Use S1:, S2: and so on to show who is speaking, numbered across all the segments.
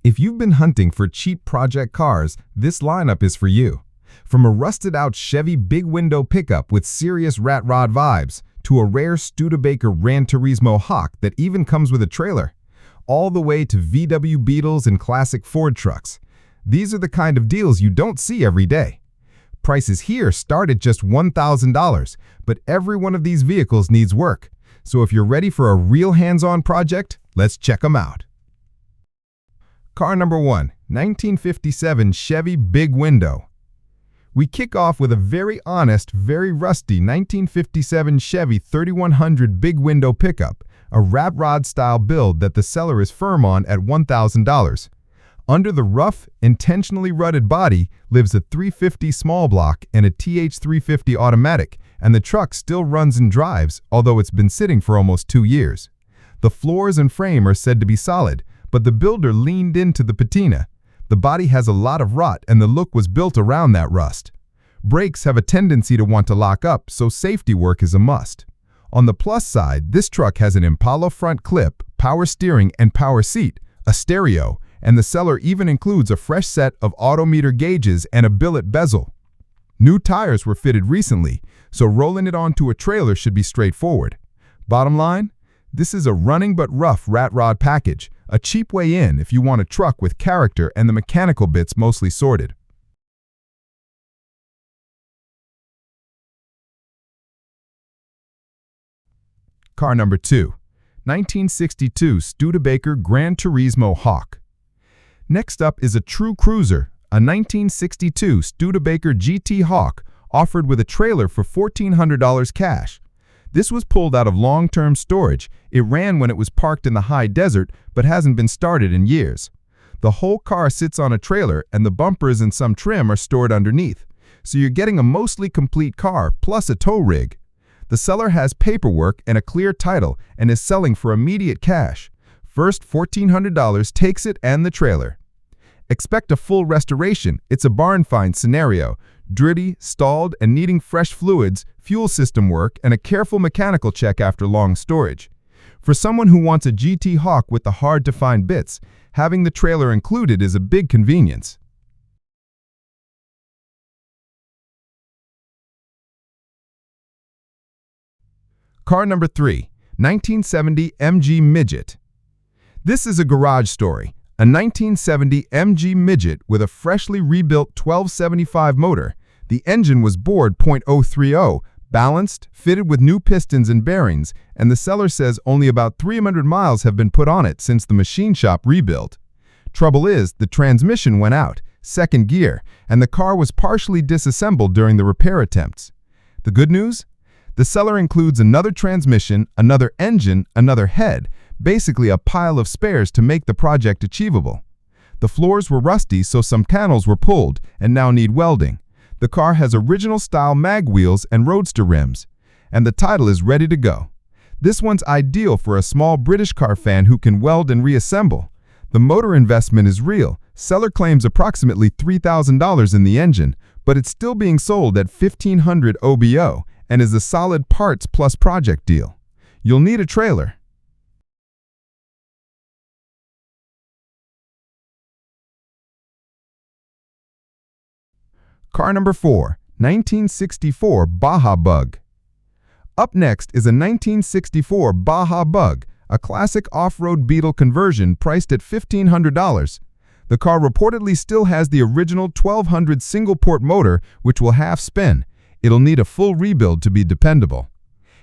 S1: If you've been hunting for cheap project cars, this lineup is for you. From a rusted-out Chevy big window pickup with serious rat rod vibes, to a rare Studebaker Gran Turismo Hawk that even comes with a trailer, all the way to VW Beetles and classic Ford trucks. These are the kind of deals you don't see every day. Prices here start at just $1,000, but every one of these vehicles needs work. So if you're ready for a real hands-on project, let's check them out. Car number 1, 1957 Chevy Big Window. We kick off with a very honest, very rusty 1957 Chevy 3100 Big Window pickup, a rat rod style build that the seller is firm on at $1,000. Under the rough, intentionally rutted body lives a 350 small block and a TH350 automatic, and the truck still runs and drives, although it's been sitting for almost 2 years. The floors and frame are said to be solid, but the builder leaned into the patina. The body has a lot of rot and the look was built around that rust. Brakes have a tendency to want to lock up, so safety work is a must. On the plus side, this truck has an Impala front clip, power steering and power seat, a stereo, and the seller even includes a fresh set of odometer gauges and a billet bezel. New tires were fitted recently, so rolling it onto a trailer should be straightforward. Bottom line, this is a running but rough rat rod package, a cheap way in if you want a truck with character and the mechanical bits mostly sorted. Car number 2, 1962 Studebaker Gran Turismo Hawk. Next up is a true cruiser, a 1962 Studebaker GT Hawk offered with a trailer for $1,400 cash. This was pulled out of long-term storage. It ran when it was parked in the high desert, but hasn't been started in years. The whole car sits on a trailer and the bumpers and some trim are stored underneath. So you're getting a mostly complete car plus a tow rig. The seller has paperwork and a clear title and is selling for immediate cash. First $1,400 takes it and the trailer. Expect a full restoration. It's a barn find scenario. Dirty, stalled, and needing fresh fluids, fuel system work, and a careful mechanical check after long storage. For someone who wants a GT Hawk with the hard-to-find bits, having the trailer included is a big convenience. Car number 3, 1970 MG Midget. This is a garage story, a 1970 MG Midget with a freshly rebuilt 1275 motor. The engine was bored .030, balanced, fitted with new pistons and bearings, and the seller says only about 300 miles have been put on it since the machine shop rebuilt. Trouble is, the transmission went out, second gear, and the car was partially disassembled during the repair attempts. The good news? The seller includes another transmission, another engine, another head, basically a pile of spares to make the project achievable. The floors were rusty, so some panels were pulled and now need welding. The car has original-style mag wheels and roadster rims, and the title is ready to go. This one's ideal for a small British car fan who can weld and reassemble. The motor investment is real. Seller claims approximately $3,000 in the engine, but it's still being sold at $1,500 OBO and is a solid parts plus project deal. You'll need a trailer. Car number 4, 1964 Baja Bug. Up next is a 1964 Baja Bug, a classic off-road Beetle conversion priced at $1,500. The car reportedly still has the original 1200 single-port motor, which will half-spin. It'll need a full rebuild to be dependable.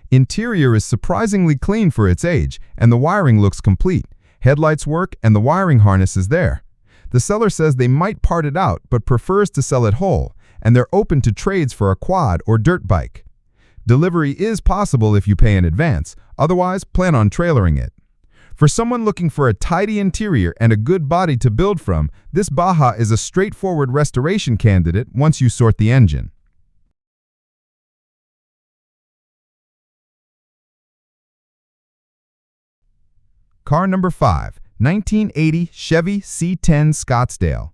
S1: Interior is surprisingly clean for its age, and the wiring looks complete. Headlights work and the wiring harness is there. The seller says they might part it out, but prefers to sell it whole, and they're open to trades for a quad or dirt bike. Delivery is possible if you pay in advance, otherwise plan on trailering it. For someone looking for a tidy interior and a good body to build from, this Baja is a straightforward restoration candidate once you sort the engine. Car number 5, 1980 Chevy C10 Scottsdale.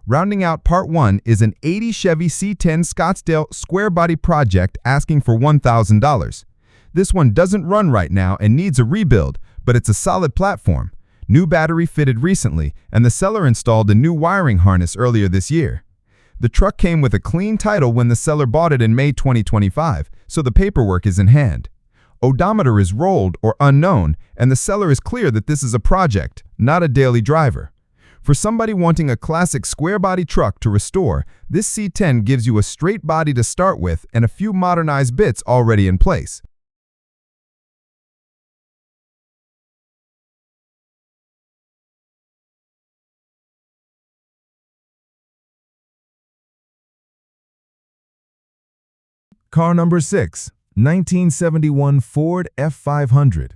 S1: Rounding out Part 1 is an 80 Chevy C10 Scottsdale square body project asking for $1,000. This one doesn't run right now and needs a rebuild, but it's a solid platform. New battery fitted recently, and the seller installed a new wiring harness earlier this year. The truck came with a clean title when the seller bought it in May 2025, so the paperwork is in hand. Odometer is rolled or unknown, and the seller is clear that this is a project, not a daily driver. For somebody wanting a classic square-body truck to restore, this C10 gives you a straight body to start with and a few modernized bits already in place. Car number 6, 1971 Ford F500.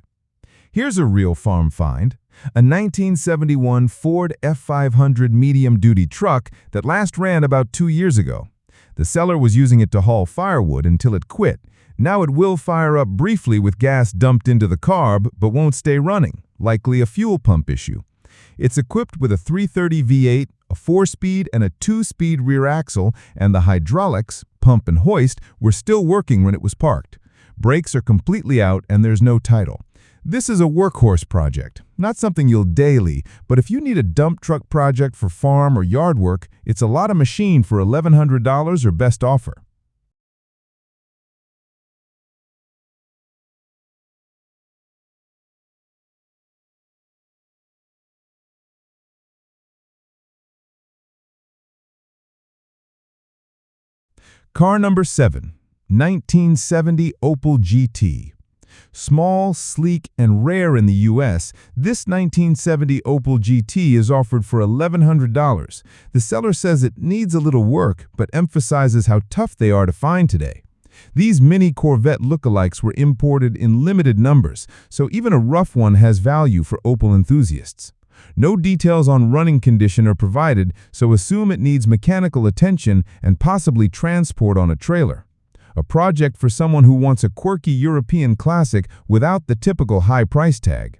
S1: Here's a real farm find, a 1971 Ford F500 medium-duty truck that last ran about 2 years ago. The seller was using it to haul firewood until it quit. Now it will fire up briefly with gas dumped into the carb, but won't stay running, likely a fuel pump issue. It's equipped with a 330 V8, a 4-speed and a 2-speed rear axle, and the hydraulics, pump and hoist, were still working when it was parked. Brakes are completely out and there's no title. This is a workhorse project, not something you'll daily, but if you need a dump truck project for farm or yard work, it's a lot of machine for $1,100 or best offer. Car number 7, 1970 Opel GT. Small, sleek, and rare in the U.S., this 1970 Opel GT is offered for $1,100. The seller says it needs a little work, but emphasizes how tough they are to find today. These mini Corvette lookalikes were imported in limited numbers, so even a rough one has value for Opel enthusiasts. No details on running condition are provided, so assume it needs mechanical attention and possibly transport on a trailer. A project for someone who wants a quirky European classic without the typical high price tag.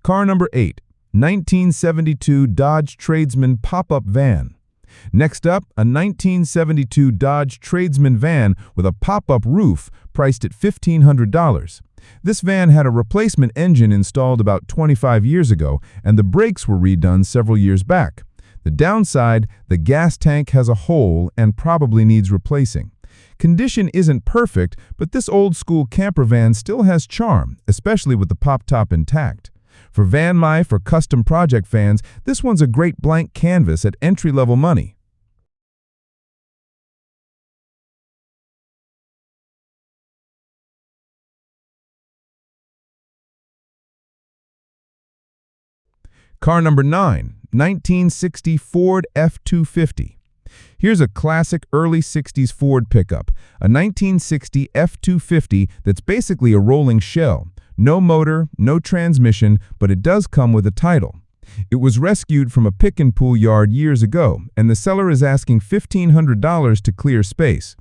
S1: Car number 8, 1972 Dodge Tradesman pop-up van. Next up, a 1972 Dodge Tradesman van with a pop-up roof priced at $1,500. This van had a replacement engine installed about 25 years ago, and the brakes were redone several years back. The downside, the gas tank has a hole and probably needs replacing. Condition isn't perfect, but this old-school camper van still has charm, especially with the pop-top intact. For van life or custom project fans, this one's a great blank canvas at entry-level money. Car number 9, 1960 Ford F250. Here's a classic early 60s Ford pickup, a 1960 F250 that's basically a rolling shell. No motor, no transmission, but it does come with a title. It was rescued from a pick-and-pull yard years ago, and the seller is asking $1,500 to clear space.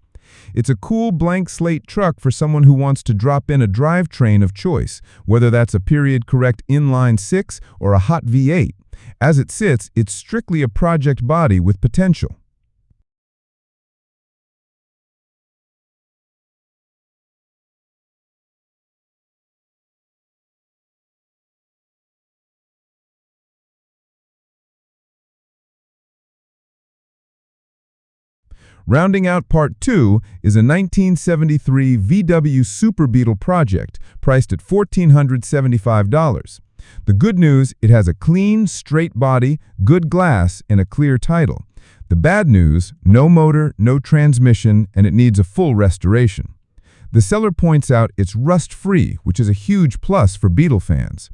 S1: It's a cool blank slate truck for someone who wants to drop in a drivetrain of choice, whether that's a period-correct inline-6 or a hot V8. As it sits, it's strictly a project body with potential. Rounding out Part 2 is a 1973 VW Super Beetle project, priced at $1,475. The good news, it has a clean, straight body, good glass, and a clear title. The bad news, no motor, no transmission, and it needs a full restoration. The seller points out it's rust-free, which is a huge plus for Beetle fans.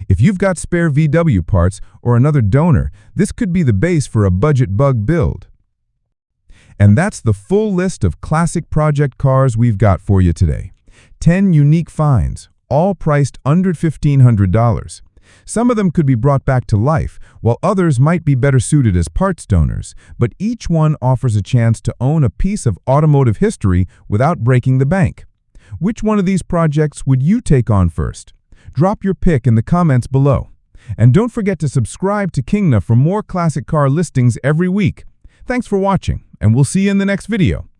S1: If you've got spare VW parts or another donor, this could be the base for a budget bug build. And that's the full list of classic project cars we've got for you today. 10 unique finds, all priced under $1,500. Some of them could be brought back to life, while others might be better suited as parts donors, but each one offers a chance to own a piece of automotive history without breaking the bank. Which one of these projects would you take on first? Drop your pick in the comments below. And don't forget to subscribe to Kingna for more classic car listings every week. Thanks for watching, and we'll see you in the next video.